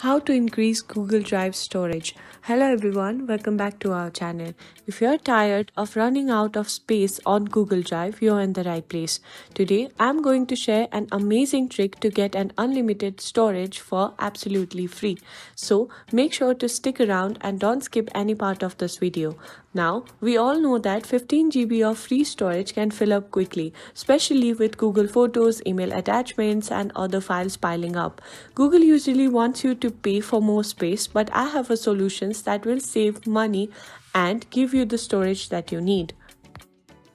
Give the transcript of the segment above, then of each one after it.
How to increase Google Drive storage. Hello everyone, welcome back to our channel. If you're tired of running out of space on Google Drive, you're in the right place. Today, I'm going to share an amazing trick to get an unlimited storage for absolutely free. So make sure to stick around and don't skip any part of this video. Now, we all know that 15 GB of free storage can fill up quickly, especially with Google Photos, email attachments, and other files piling up. Google usually wants you to pay for more space, but I have a solutions that will save money and give you the storage that you need.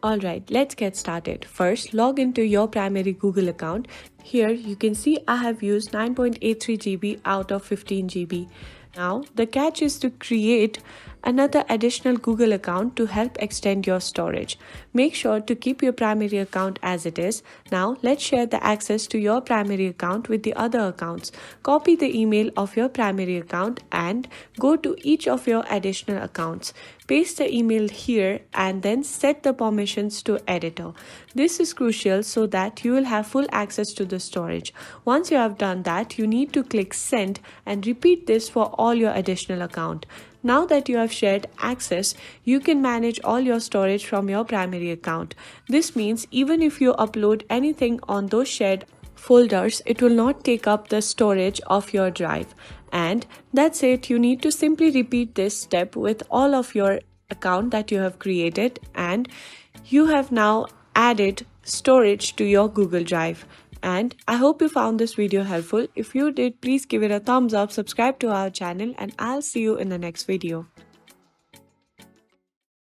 Alright, let's get started. First, log into your primary Google account. Here you can see I have used 9.83 GB out of 15 GB. Now, the catch is to create another additional Google account to help extend your storage. Make sure to keep your primary account as it is. Now, let's share the access to your primary account with the other accounts. Copy the email of your primary account and go to each of your additional accounts. Paste the email here and then set the permissions to editor. This is crucial so that you will have full access to the storage. Once you have done that, you need to click send and repeat this for all your additional account. Now that you have shared access, you can manage all your storage from your primary account. This means even if you upload anything on those shared folders, it will not take up the storage of your drive. And that's it. You need to simply repeat this step with all of your account that you have created, and you have now added storage to your Google Drive. And I hope you found this video helpful. If you did, please give it a thumbs up, subscribe to our channel, and I'll see you in the next video.